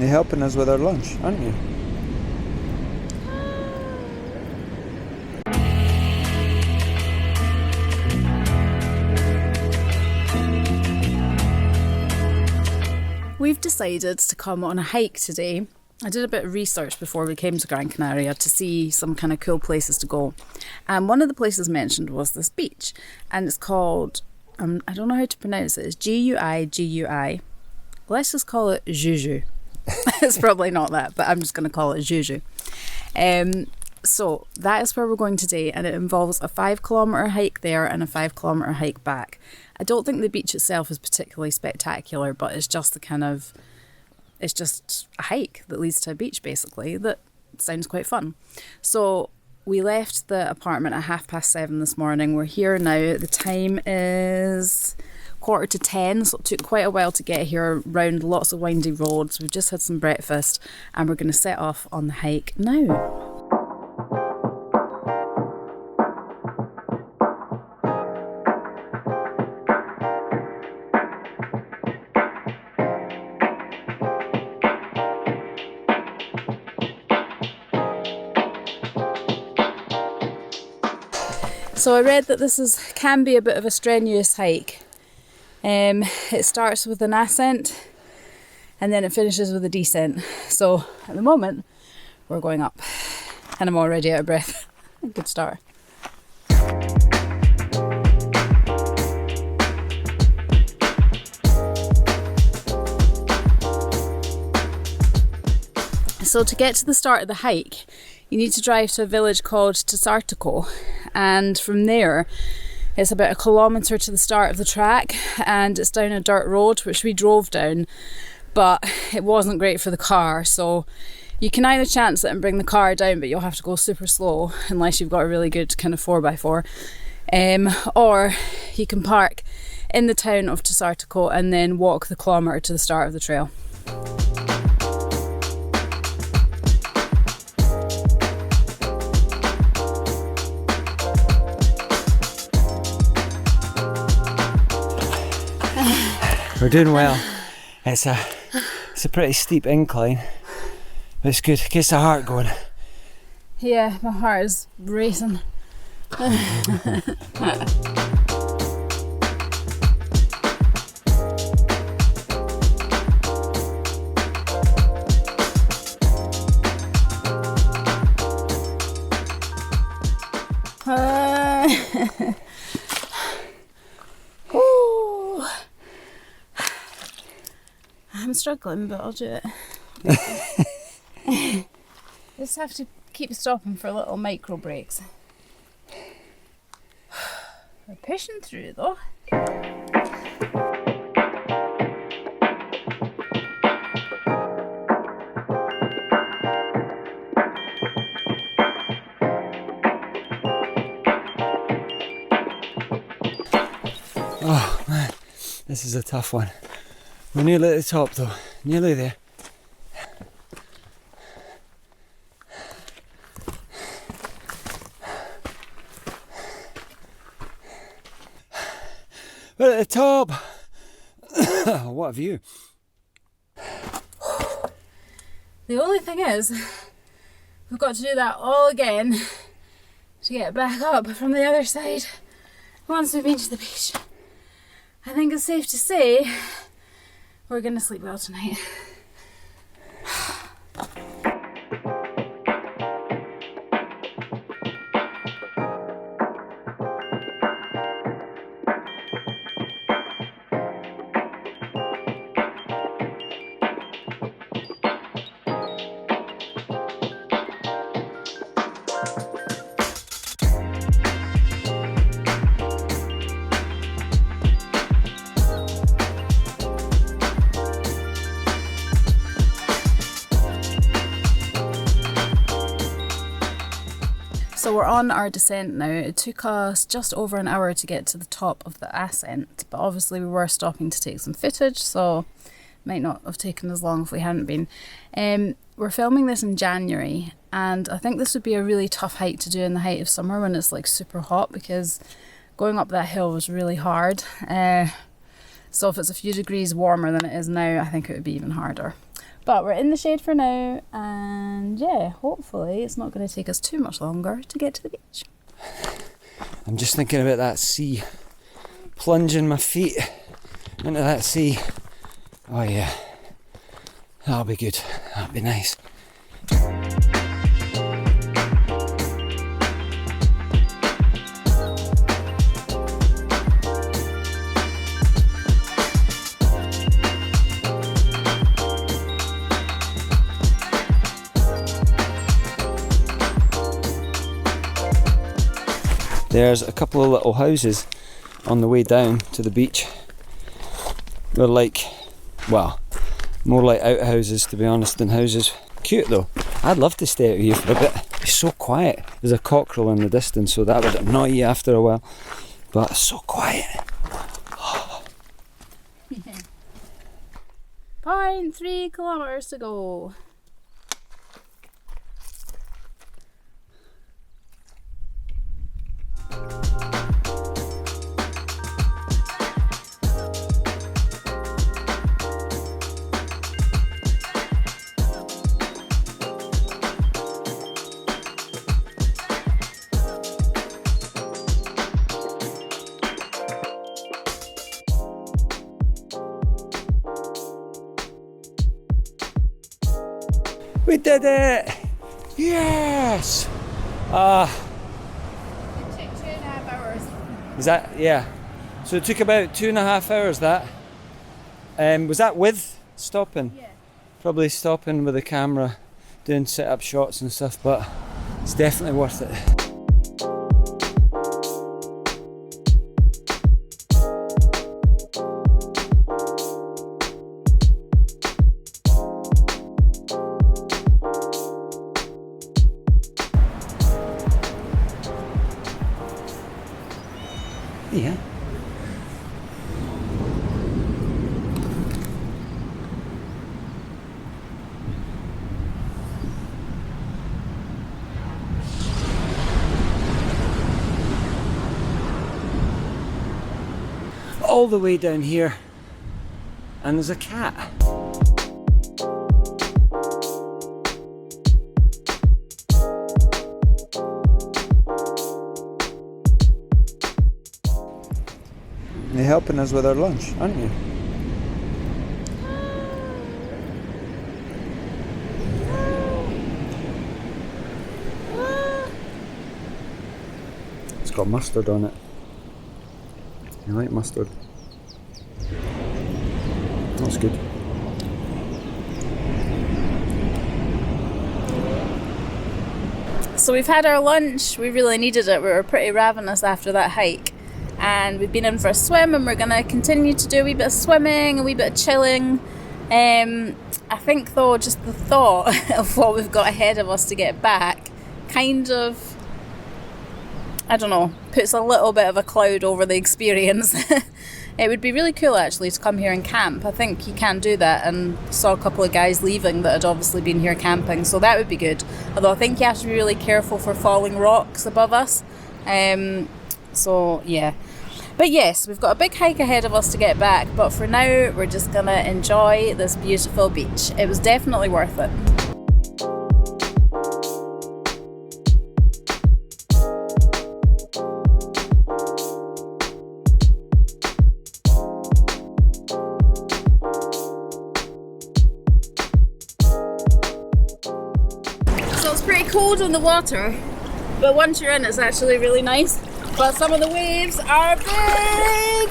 You're helping us with our lunch, aren't you? We've decided to come on a hike today. I did a bit of research before we came to Gran Canaria to see some kind of cool places to go. And one of the places mentioned was this beach. And it's called, I don't know how to pronounce it, it's GUI GUI. Let's just call it Juju. It's probably not that, but I'm just going to call it Juju. So that is where we're going today, and it involves a 5-kilometre hike there and a 5-kilometre hike back. I don't think the beach itself is particularly spectacular, but it's just it's just a hike that leads to a beach, basically, that sounds quite fun. So we left the apartment at 7:30 this morning. We're here now. The time is 9:45, so it took quite a while to get here around lots of windy roads. We've just had some breakfast and we're going to set off on the hike now. So I read that this can be a bit of a strenuous hike. It starts with an ascent and then it finishes with a descent. So at the moment we're going up and I'm already out of breath. Good start. So to get to the start of the hike, you need to drive to a village called Tesartico, and from there it's about 1 kilometre to the start of the track, and it's down a dirt road which we drove down, but it wasn't great for the car, so you can either chance it and bring the car down, but you'll have to go super slow unless you've got a really good kind of 4x4, or you can park in the town of Tesartico and then walk the kilometre to the start of the trail. We're doing well. It's a pretty steep incline, but it's good. It gets the heart going. Yeah, my heart is racing. I'm struggling, but I'll do it. Just have to keep stopping for little micro breaks. We're pushing through though. Oh man, this is a tough one. We're nearly at the top though, nearly there. We're at the top! What a view. The only thing is, we've got to do that all again to get back up from the other side once we've been to the beach. I think it's safe to say we're going to sleep well tonight. So we're on our descent now. It took us just over an hour to get to the top of the ascent, but obviously we were stopping to take some footage, so it might not have taken as long if we hadn't been. We're filming this in January, and I think this would be a really tough hike to do in the height of summer when it's like super hot, because going up that hill was really hard. So if it's a few degrees warmer than it is now, I think it would be even harder. But we're in the shade for now, and yeah, hopefully it's not going to take us too much longer to get to the beach. I'm just thinking about that sea, plunging my feet into that sea. Oh yeah, that'll be good, that'll be nice. There's a couple of little houses on the way down to the beach. They're like, well, more like outhouses to be honest than houses. Cute though. I'd love to stay out here for a bit. It's so quiet. There's a cockerel in the distance, so that would annoy you after a while. But it's so quiet. 0.3 kilometers to go. We did it! Yes! It took 2.5 hours. Is that, yeah. So it took about 2.5 hours that. Was that with stopping? Yeah. Probably stopping with the camera, doing sit-up shots and stuff, but it's definitely worth it. Yeah. All the way down here, and there's a cat. You're helping us with our lunch, aren't you? It's got mustard on it. You like mustard? That's good. So we've had our lunch. We really needed it. We were pretty ravenous after that hike. And we've been in for a swim, and we're going to continue to do a wee bit of swimming, a wee bit of chilling. I think though, just the thought of what we've got ahead of us to get back kind of, I don't know, puts a little bit of a cloud over the experience. It would be really cool actually to come here and camp. I think you can do that, and saw a couple of guys leaving that had obviously been here camping, so that would be good. Although I think you have to be really careful for falling rocks above us. So yeah. But yes, we've got a big hike ahead of us to get back, but for now we're just gonna enjoy this beautiful beach. It was definitely worth it. So it's pretty cold in the water, but once you're in it's actually really nice. But some of the waves are big!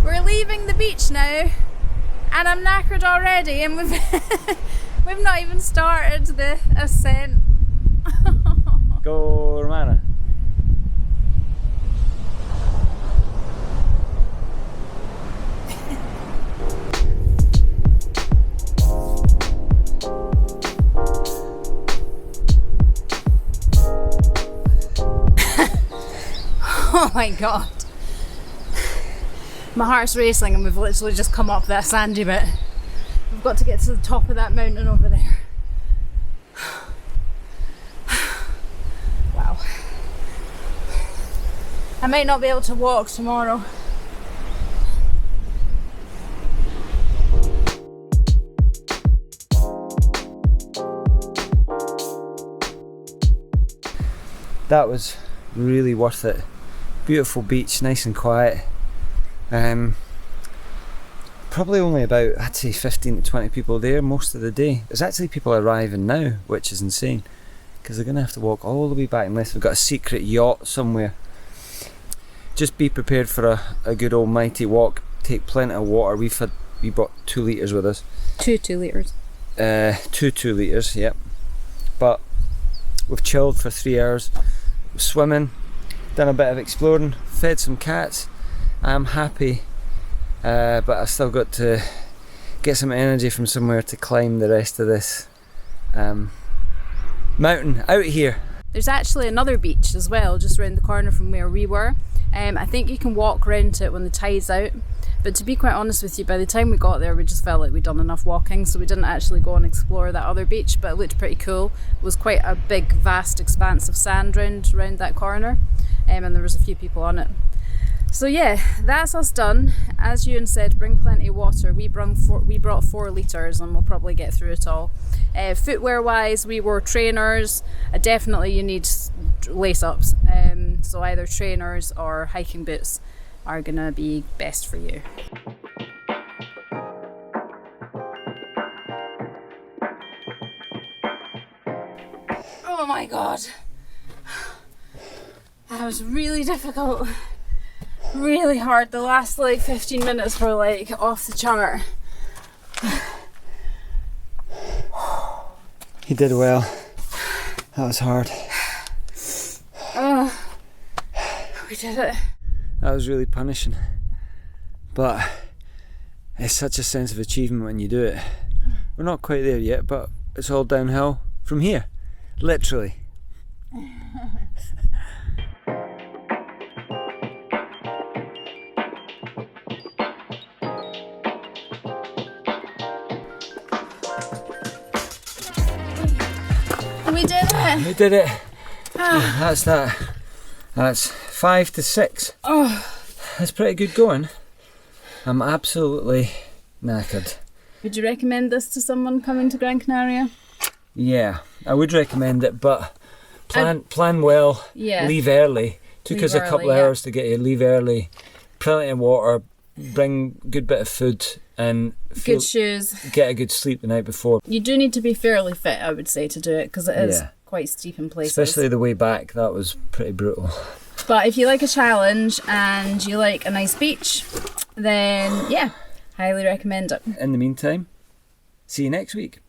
We're leaving the beach now, and I'm knackered already, and we've not even started the ascent. Go, Romana. Oh my god. My heart's racing, and we've literally just come up that sandy bit. We've got to get to the top of that mountain over there. Wow. I might not be able to walk tomorrow. That was really worth it. Beautiful beach, nice and quiet. Probably only about, I'd say 15 to 20 people there most of the day. There's actually people arriving now, which is insane, because they're going to have to walk all the way back unless we've got a secret yacht somewhere. Just be prepared for a good almighty walk. Take plenty of water. We brought 2 litres with us. 2 litres. 2 litres, yep. But we've chilled for 3 hours, swimming, done a bit of exploring, fed some cats. I'm happy, but I've still got to get some energy from somewhere to climb the rest of this mountain out here. There's actually another beach as well, just around the corner from where we were. I think you can walk round to it when the tide's out, but to be quite honest with you, by the time we got there we just felt like we'd done enough walking, so we didn't actually go and explore that other beach, but it looked pretty cool. It was quite a big vast expanse of sand round that corner, and there was a few people on it. So yeah, that's us done. As Ewan said, bring plenty of water. We brought 4 litres and we'll probably get through it all. Footwear wise, we wore trainers. Definitely you need lace ups, so either trainers or hiking boots are gonna be best for you. Oh my god, that was really difficult. Really hard. The last like 15 minutes were like off the chart. You did well. That was hard. We did it. That was really punishing, but it's such a sense of achievement when you do it. We're not quite there yet, but it's all downhill from here, literally. We did it! We did it! That's that. That's 5 to 6. Oh, That's pretty good going. I'm absolutely knackered. would you recommend this to someone coming to Gran Canaria? Yeah, I would recommend it, but plan well, Yeah. leave early. Took Leave us a couple early, of yeah. hours to get here, leave early, plenty of water, bring good bit of food and Good shoes. get a good sleep the night before. You do need to be fairly fit, I would say, to do it, because it is Yeah. quite steep in places. Especially the way back, that was pretty brutal. But if you like a challenge and you like a nice beach, then yeah, highly recommend it. In the meantime, see you next week.